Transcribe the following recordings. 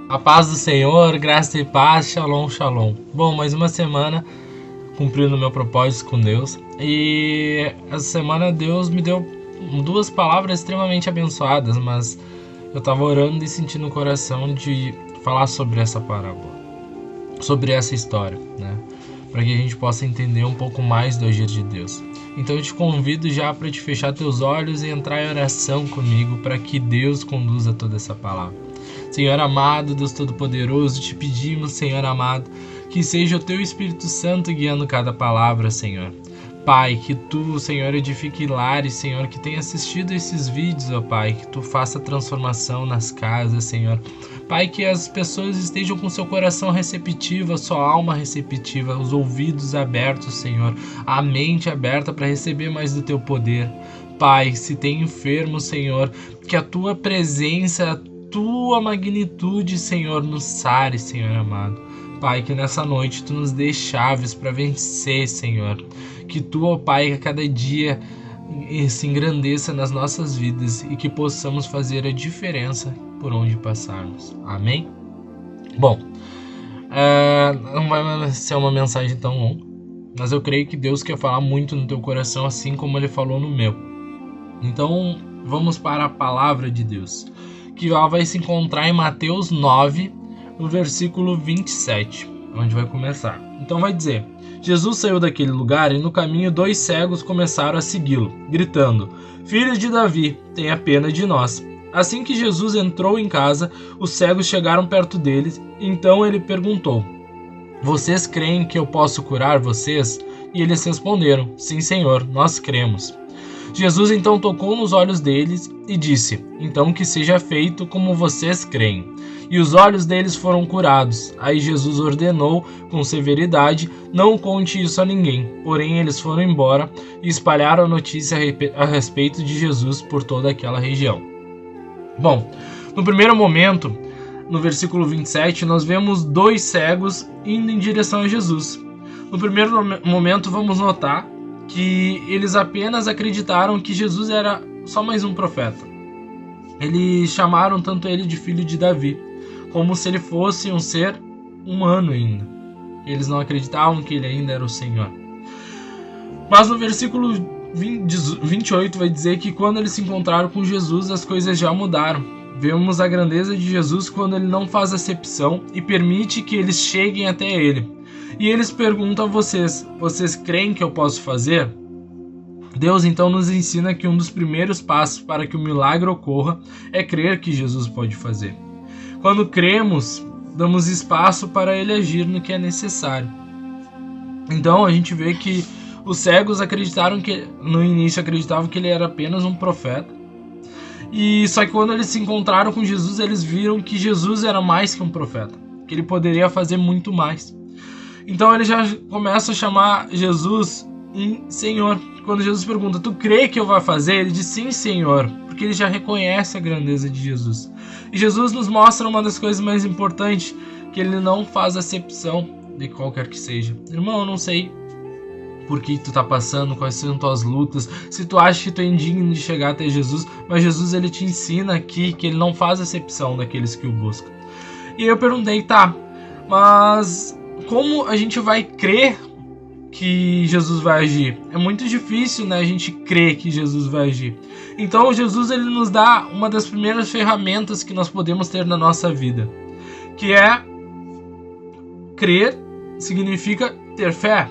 A paz do Senhor, graça e paz, shalom, shalom. Bom, mais uma semana cumprindo o meu propósito com Deus. E essa semana Deus me deu duas palavras extremamente abençoadas, mas eu estava orando e sentindo no coração de falar sobre essa parábola, sobre essa história, né? Para que a gente possa entender um pouco mais do agir de Deus. Então eu te convido já para te fechar teus olhos e entrar em oração comigo para que Deus conduza toda essa palavra. Senhor amado, Deus Todo-Poderoso, te pedimos, Senhor amado, que seja o Teu Espírito Santo guiando cada palavra, Senhor. Pai, que Tu, Senhor, edifique lares, Senhor, que tenha assistido esses vídeos, ó Pai, que Tu faça transformação nas casas, Senhor. Pai, que as pessoas estejam com seu coração receptivo, a sua alma receptiva, os ouvidos abertos, Senhor, a mente aberta para receber mais do Teu poder. Pai, se tem enfermo, Senhor, que a Tua presença, Tua magnitude, Senhor, nos sare, Senhor amado. Pai, que nessa noite Tu nos dê chaves para vencer, Senhor. Que Tu, ó Pai, a cada dia se engrandeça nas nossas vidas e que possamos fazer a diferença por onde passarmos. Amém? Bom, não vai ser uma mensagem tão longa, mas eu creio que Deus quer falar muito no teu coração, assim como Ele falou no meu. Então, vamos para a palavra de Deus, que ela vai se encontrar em Mateus 9, no versículo 27, onde vai começar. Então vai dizer: Jesus saiu daquele lugar e no caminho 2 cegos começaram a segui-lo, gritando: Filho de Davi, tenha pena de nós. Assim que Jesus entrou em casa, os cegos chegaram perto deles, então ele perguntou: Vocês creem que eu posso curar vocês? E eles responderam: Sim, Senhor, nós cremos. Jesus então tocou nos olhos deles e disse: Então que seja feito como vocês creem. E os olhos deles foram curados. Aí Jesus ordenou com severidade: Não conte isso a ninguém. Porém eles foram embora e espalharam a notícia a respeito de Jesus por toda aquela região. Bom, no primeiro momento, no versículo 27, nós vemos 2 cegos indo em direção a Jesus. No primeiro momento vamos notar que eles apenas acreditaram que Jesus era só mais um profeta. Eles chamaram tanto ele de filho de Davi, como se ele fosse um ser humano ainda. Eles não acreditavam que ele ainda era o Senhor. Mas no versículo 28 vai dizer que quando eles se encontraram com Jesus, as coisas já mudaram. Vemos a grandeza de Jesus quando ele não faz acepção e permite que eles cheguem até ele. E eles perguntam a vocês: Vocês creem que eu posso fazer? Deus então nos ensina que um dos primeiros passos para que o milagre ocorra é crer que Jesus pode fazer. Quando cremos, damos espaço para ele agir no que é necessário. Então a gente vê que os cegos acreditaram que, no início acreditavam que ele era apenas um profeta. E só que quando eles se encontraram com Jesus, eles viram que Jesus era mais que um profeta, que ele poderia fazer muito mais. Então ele já começa a chamar Jesus em Senhor. Quando Jesus pergunta: Tu crê que eu vou fazer? Ele diz: Sim, Senhor, porque ele já reconhece a grandeza de Jesus. E Jesus nos mostra uma das coisas mais importantes, que ele não faz acepção de qualquer que seja. Irmão, eu não sei por que tu tá passando, quais são tuas lutas, se tu acha que tu é indigno de chegar até Jesus, mas Jesus ele te ensina aqui que ele não faz acepção daqueles que o buscam. E eu perguntei: tá, mas como a gente vai crer que Jesus vai agir? É muito difícil, né, a gente crer que Jesus vai agir. Então Jesus ele nos dá uma das primeiras ferramentas que nós podemos ter na nossa vida, que é crer, significa ter fé.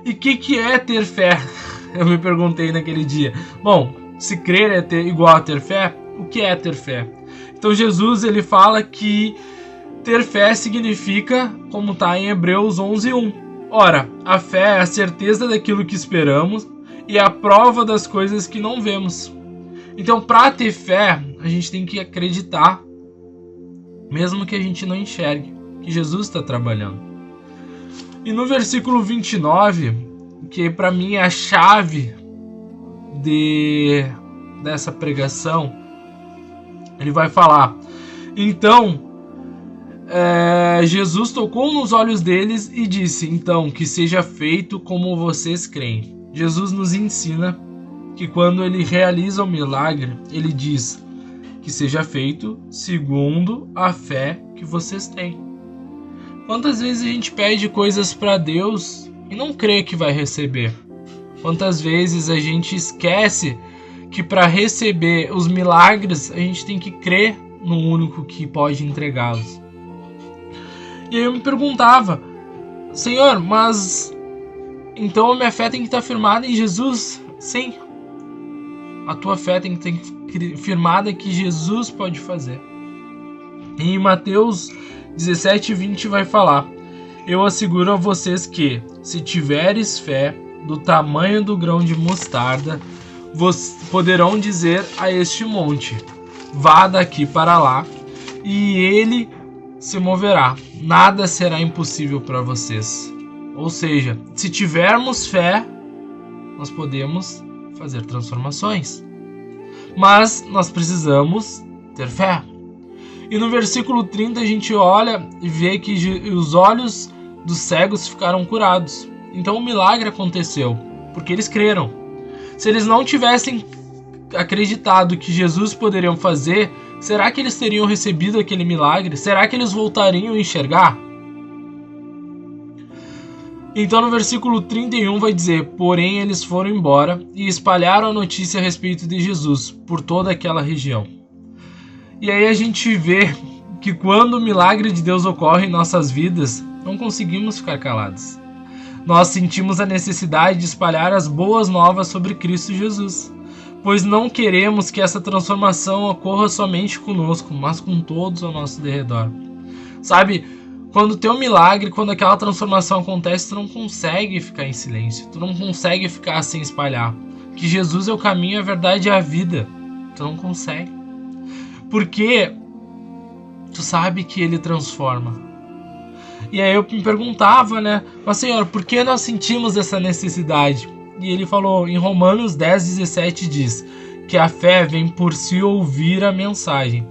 E o que é ter fé? Eu me perguntei naquele dia. Bom, se crer é ter, igual a ter fé, o que é ter fé? Então Jesus ele fala que ter fé significa, como está em Hebreus 11:1. Ora, a fé é a certeza daquilo que esperamos e a prova das coisas que não vemos. Então, para ter fé, a gente tem que acreditar, mesmo que a gente não enxergue, que Jesus está trabalhando. E no versículo 29, que para mim é a chave dessa pregação, ele vai falar: Então, Jesus tocou nos olhos deles e disse: Então, que seja feito como vocês creem. Jesus nos ensina que quando ele realiza o milagre, ele diz: Que que seja feito segundo a fé que vocês têm. Quantas vezes a gente pede coisas para Deus e não crê que vai receber? Quantas vezes a gente esquece que para receber os milagres a gente tem que crer no único que pode entregá-los? E aí eu me perguntava, Senhor, mas então a minha fé tem que estar firmada em Jesus? Sim. A tua fé tem que estar firmada que Jesus pode fazer. E em Mateus 17:20 vai falar: eu asseguro a vocês que, se tiveres fé do tamanho do grão de mostarda, poderão dizer a este monte: vá daqui para lá, e ele se moverá. Nada será impossível para vocês. Ou seja, se tivermos fé, nós podemos fazer transformações. Mas nós precisamos ter fé. E no versículo 30 a gente olha e vê que os olhos dos cegos ficaram curados. Então o milagre aconteceu, porque eles creram. Se eles não tivessem acreditado que Jesus poderia fazer, será que eles teriam recebido aquele milagre? Será que eles voltariam a enxergar? Então no versículo 31 vai dizer: porém eles foram embora e espalharam a notícia a respeito de Jesus por toda aquela região. E aí a gente vê que quando o milagre de Deus ocorre em nossas vidas, não conseguimos ficar calados. Nós sentimos a necessidade de espalhar as boas novas sobre Cristo Jesus, pois não queremos que essa transformação ocorra somente conosco, mas com todos ao nosso derredor. Sabe, quando o teu milagre, quando aquela transformação acontece, tu não consegue ficar em silêncio, tu não consegue ficar sem espalhar. Que Jesus é o caminho, a verdade e a vida. Tu não consegue. Porque tu sabe que ele transforma. E aí eu me perguntava, mas Senhor, por que nós sentimos essa necessidade? E ele falou, em Romanos 10:17 diz que a fé vem por se ouvir a mensagem.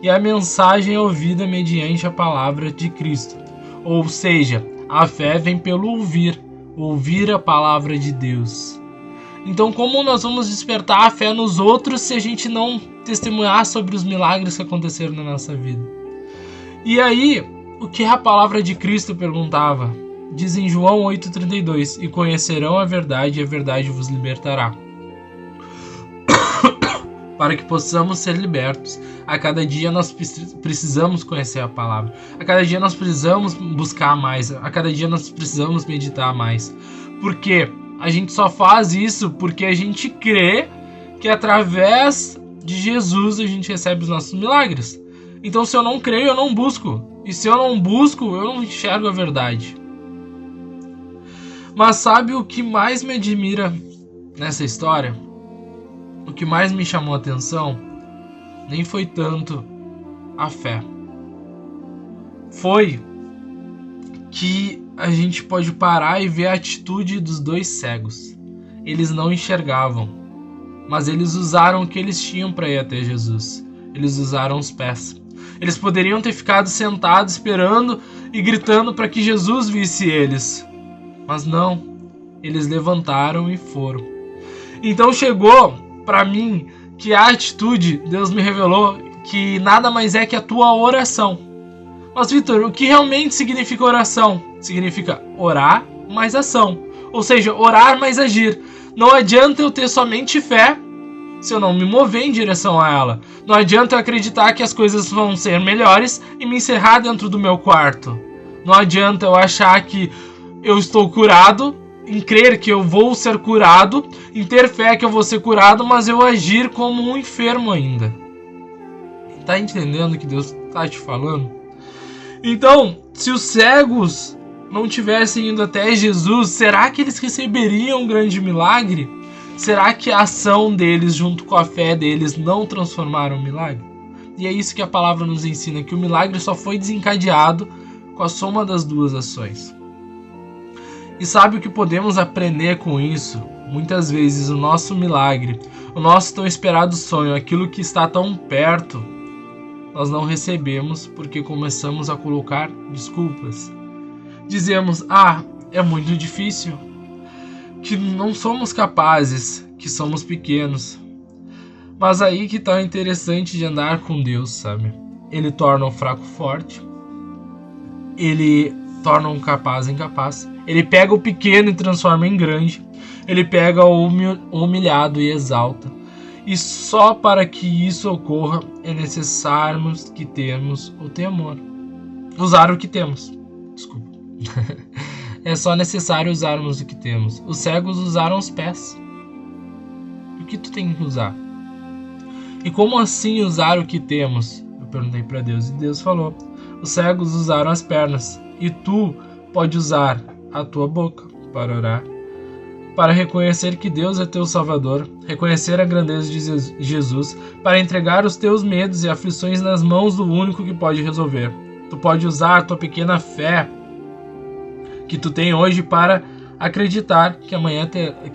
E a mensagem é ouvida mediante a palavra de Cristo. Ou seja, a fé vem pelo ouvir a palavra de Deus. Então como nós vamos despertar a fé nos outros se a gente não testemunhar sobre os milagres que aconteceram na nossa vida? E aí, o que a palavra de Cristo perguntava? Diz em João 8:32, e conhecerão a verdade, e a verdade vos libertará. Para que possamos ser libertos, a cada dia nós precisamos conhecer a palavra. A cada dia nós precisamos buscar mais. A cada dia nós precisamos meditar mais. Porque a gente só faz isso porque a gente crê que através de Jesus a gente recebe os nossos milagres. Então se eu não creio, eu não busco. E se eu não busco, eu não enxergo a verdade. Mas sabe o que mais me admira nessa história? O que mais me chamou a atenção nem foi tanto a fé. Foi que a gente pode parar e ver a atitude dos dois cegos. Eles não enxergavam, mas eles usaram o que eles tinham para ir até Jesus. Eles usaram os pés. Eles poderiam ter ficado sentados esperando e gritando para que Jesus visse eles. Mas não, eles levantaram e foram. Então chegou para mim que a atitude, Deus me revelou que nada mais é que a tua oração. Mas Vitor, o que realmente significa oração? Significa orar mais ação. Ou seja, orar mais agir. Não adianta eu ter somente fé se eu não me mover em direção a ela. Não adianta eu acreditar que as coisas vão ser melhores e me encerrar dentro do meu quarto. Não adianta eu achar que eu estou curado, em crer que eu vou ser curado, em ter fé que eu vou ser curado, mas eu agir como um enfermo ainda. Tá entendendo o que Deus tá te falando? Então, se os cegos não tivessem ido até Jesus, será que eles receberiam um grande milagre? Será que a ação deles junto com a fé deles não transformaram o milagre? E é isso que a palavra nos ensina, que o milagre só foi desencadeado com a soma das duas ações. E sabe o que podemos aprender com isso? Muitas vezes o nosso milagre, o nosso tão esperado sonho, aquilo que está tão perto, nós não recebemos porque começamos a colocar desculpas. Dizemos, é muito difícil, que não somos capazes, que somos pequenos. Mas aí que tá o interessante de andar com Deus, sabe? Ele torna o fraco forte, ele torna o capaz incapaz, ele pega o pequeno e transforma em grande, ele pega o humilhado e exalta. E só para que isso ocorra é necessário que temos o temor. Usar o que temos. Desculpa. É só necessário usarmos o que temos. Os cegos usaram os pés. O que tu tem que usar? E como assim usar o que temos? Eu perguntei para Deus e Deus falou: os cegos usaram as pernas e tu pode usar a tua boca para orar, para reconhecer que Deus é teu Salvador, reconhecer a grandeza de Jesus, para entregar os teus medos e aflições nas mãos do único que pode resolver. Tu pode usar a tua pequena fé que tu tem hoje para acreditar que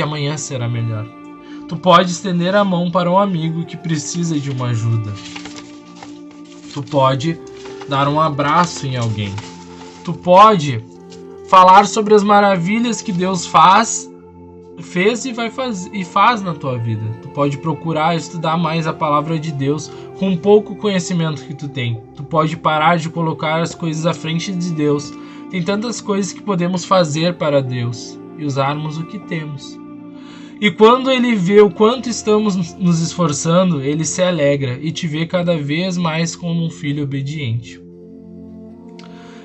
amanhã será melhor. Tu pode estender a mão para um amigo que precisa de uma ajuda. Tu pode dar um abraço em alguém. Tu pode falar sobre as maravilhas que Deus fez e faz na tua vida. Tu pode procurar estudar mais a palavra de Deus com pouco conhecimento que tu tem. Tu pode parar de colocar as coisas à frente de Deus. Tem tantas coisas que podemos fazer para Deus e usarmos o que temos. E quando Ele vê o quanto estamos nos esforçando, Ele se alegra e te vê cada vez mais como um filho obediente.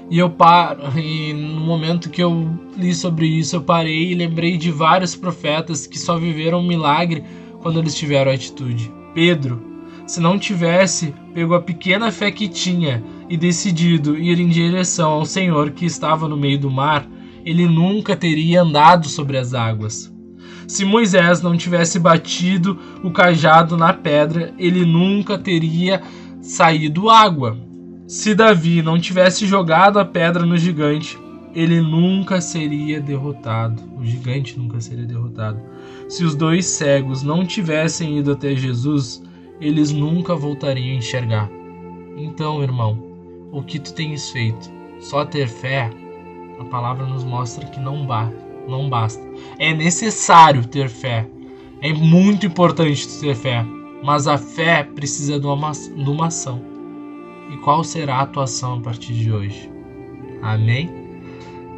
E no momento que eu li sobre isso, eu parei e lembrei de vários profetas que só viveram um milagre quando eles tiveram atitude. Pedro, se não tivesse pego a pequena fé que tinha e decidido ir em direção ao Senhor que estava no meio do mar, ele nunca teria andado sobre as águas. Se Moisés não tivesse batido o cajado na pedra, ele nunca teria saído água. Se Davi não tivesse jogado a pedra no gigante, ele nunca seria derrotado. O gigante nunca seria derrotado. Se os dois cegos não tivessem ido até Jesus, eles nunca voltariam a enxergar. Então, irmão, o que tu tens feito? Só ter fé? A palavra nos mostra que não basta. É necessário ter fé. É muito importante ter fé. Mas a fé precisa de uma ação. E qual será a tua ação a partir de hoje? Amém?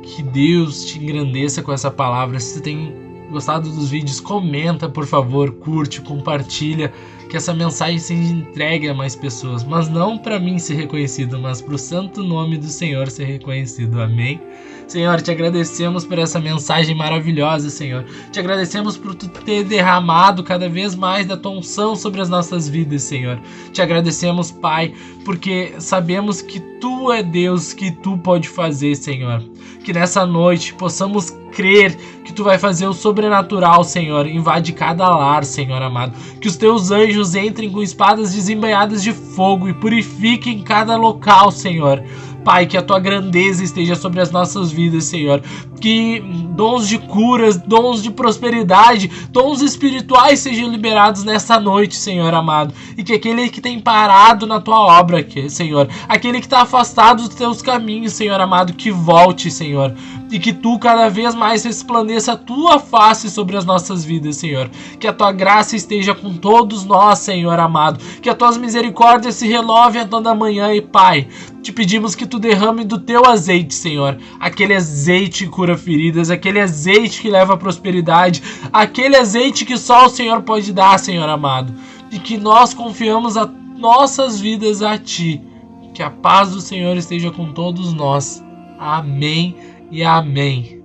Que Deus te engrandeça com essa palavra. Se você tem gostado dos vídeos, comenta, por favor, curte, compartilha, que essa mensagem seja entregue a mais pessoas, mas não para mim ser reconhecido, mas para o santo nome do Senhor ser reconhecido. Amém? Senhor, te agradecemos por essa mensagem maravilhosa, Senhor. Te agradecemos por tu ter derramado cada vez mais da tua unção sobre as nossas vidas, Senhor. Te agradecemos, Pai, porque sabemos que tu é Deus, que tu pode fazer, Senhor. Que nessa noite possamos crer que tu vai fazer o sobrenatural, Senhor. Invade cada lar, Senhor amado. Que os teus anjos entrem com espadas desembainhadas de fogo e purifiquem cada local, Senhor. Pai, que a tua grandeza esteja sobre as nossas vidas, Senhor. Que dons de curas, dons de prosperidade, dons espirituais sejam liberados nessa noite, Senhor amado. E que aquele que tem parado na tua obra, Senhor, aquele que está afastado dos teus caminhos, Senhor amado, que volte, Senhor. E que tu cada vez mais resplandeça a tua face sobre as nossas vidas, Senhor. Que a tua graça esteja com todos nós, Senhor amado. Que as tuas misericórdias se renovem a toda manhã. E Pai, te pedimos que tu derrame do teu azeite, Senhor. Aquele azeite que cura feridas, aquele azeite que leva a prosperidade, aquele azeite que só o Senhor pode dar, Senhor amado. E que nós confiamos as nossas vidas a ti. Que a paz do Senhor esteja com todos nós. Amém e amém.